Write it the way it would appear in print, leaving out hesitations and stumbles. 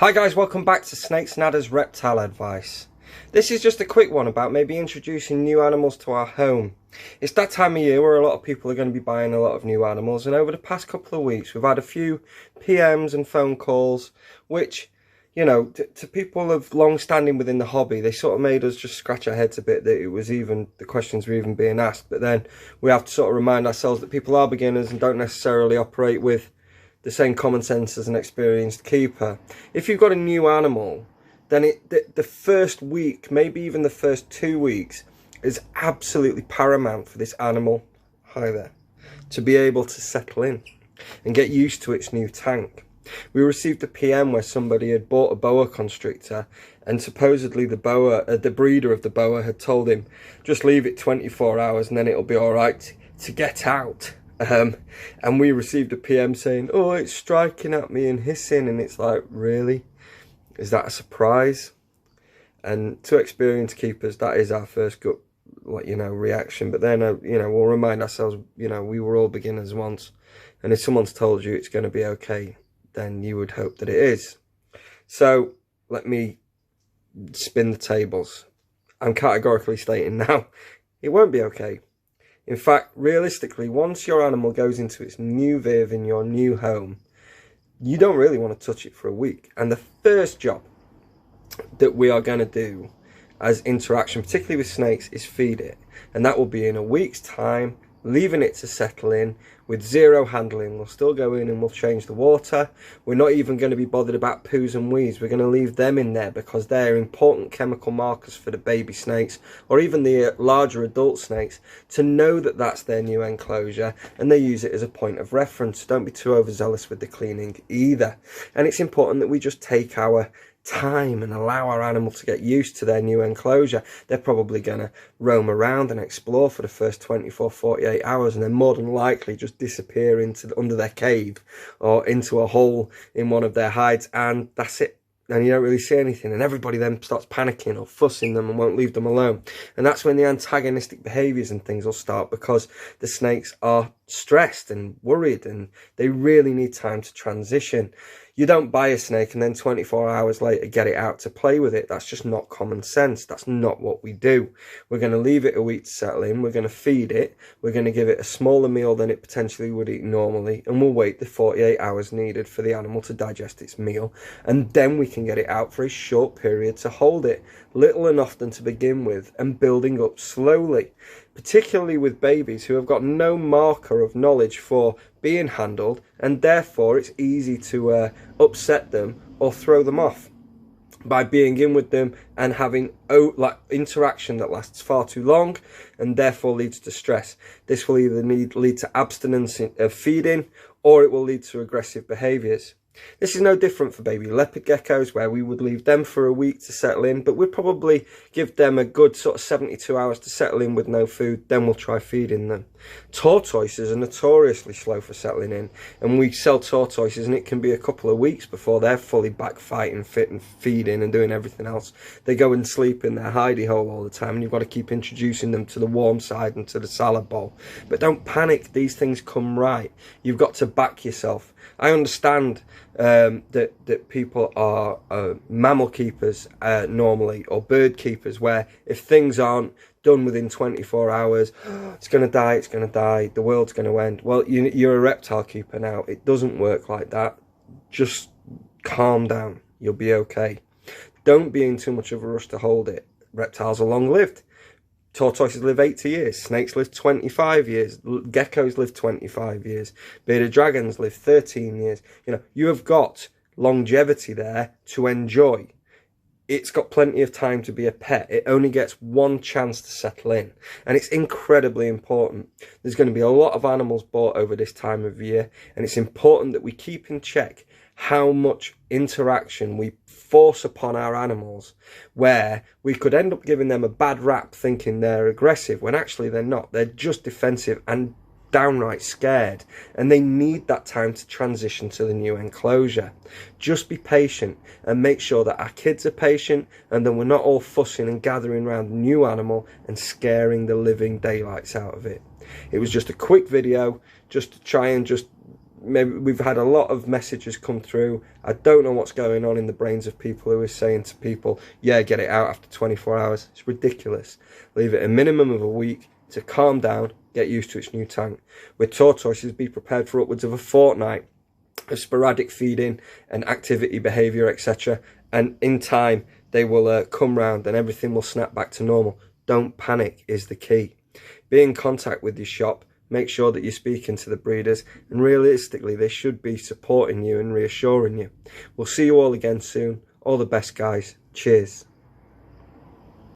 Hi guys, welcome back to Snakes and Adders Reptile Advice. This is just a quick one about maybe introducing new animals to our home. It's that time of year where a lot of people are going to be buying a lot of new animals, and over the past couple of weeks we've had a few PMs and phone calls which, you know, to people of long standing within the hobby, they sort of made us just scratch our heads a bit that it was even, the questions were even being asked. But then we have to sort of remind ourselves that people are beginners and don't necessarily operate with the same common sense as an experienced keeper. If you've got a new animal, then the first week, maybe even the first 2 weeks, is absolutely paramount for this animal, hi there, to be able to settle in and get used to its new tank. We received a PM where somebody had bought a boa constrictor, and supposedly the breeder of the boa had told him, just leave it 24 hours and then it'll be all right to get out. And we received a PM saying, oh, it's striking at me and hissing, and it's like, really? Is that a surprise? And to experienced keepers, that is our first gut, reaction. But then, we'll remind ourselves, we were all beginners once, and if someone's told you it's going to be okay, then you would hope that it is. So let me spin the tables. I'm categorically stating now, it won't be okay. In fact, realistically, once your animal goes into its new viv in your new home, you don't really want to touch it for a week. And the first job that we are going to do as interaction, particularly with snakes, is feed it. And that will be in a week's time, leaving it to settle in with zero handling. We'll still go in and we'll change the water. We're not even going to be bothered about poos and wees. We're going to leave them in there because they're important chemical markers for the baby snakes, or even the larger adult snakes, to know that that's their new enclosure, and they use it as a point of reference. Don't be too overzealous with the cleaning either. And it's important that we just take our time and allow our animal to get used to their new enclosure. They're probably going to roam around and explore for the first 24-48 hours, and then more than likely just disappear under their cave or into a hole in one of their hides, and that's it. And you don't really see anything, and everybody then starts panicking or fussing them and won't leave them alone. And that's when the antagonistic behaviours and things will start, because the snakes are stressed and worried and they really need time to transition. You don't buy a snake and then 24 hours later get it out to play with it. That's just not common sense. That's not what we do. We're going to leave it a week to settle in. We're going to feed it. We're going to give it a smaller meal than it potentially would eat normally. And we'll wait the 48 hours needed for the animal to digest its meal. And then we can get it out for a short period to hold it, little and often to begin with, and building up slowly. Particularly with babies who have got no marker of knowledge for being handled, and therefore it's easy to upset them or throw them off by being in with them and having interaction that lasts far too long and therefore leads to stress. This will either lead to abstinence of feeding, or it will lead to aggressive behaviours. This is no different for baby leopard geckos, where we would leave them for a week to settle in, but we'd probably give them a good sort of 72 hours to settle in with no food, then we'll try feeding them. Tortoises are notoriously slow for settling in, and we sell tortoises and it can be a couple of weeks before they're fully back fighting fit and feeding and doing everything else. They go and sleep in their hidey hole all the time, and you've got to keep introducing them to the warm side and to the salad bowl. But don't panic, these things come right. You've got to back yourself. I understand that people are mammal keepers normally, or bird keepers, where if things aren't done within 24 hours, it's going to die, the world's going to end. Well, you're a reptile keeper now. It doesn't work like that. Just calm down. You'll be okay. Don't be in too much of a rush to hold it. Reptiles are long-lived. Tortoises live 80 years, snakes live 25 years, geckos live 25 years, bearded dragons live 13 years. You have got longevity there to enjoy. It's got plenty of time to be a pet. It only gets one chance to settle in, and it's incredibly important. There's going to be a lot of animals bought over this time of year, and it's important that we keep in check how much interaction we force upon our animals, where we could end up giving them a bad rap thinking they're aggressive when actually they're not. They're just defensive and downright scared, and they need that time to transition to the new enclosure. Just be patient and make sure that our kids are patient, and then we're not all fussing and gathering around a new animal and scaring the living daylights out of it. It was just a quick video just to try and just maybe we've had a lot of messages come through. I don't know what's going on in the brains of people who are saying to people, yeah, get it out after 24 hours. It's ridiculous. Leave it a minimum of a week to calm down, get used to its new tank. With tortoises, be prepared for upwards of a fortnight of sporadic feeding and activity behaviour, etc. And in time, they will come round and everything will snap back to normal. Don't panic is the key. Be in contact with your shop. Make sure that you're speaking to the breeders, and realistically they should be supporting you and reassuring you. We'll see you all again soon. All the best, guys. Cheers.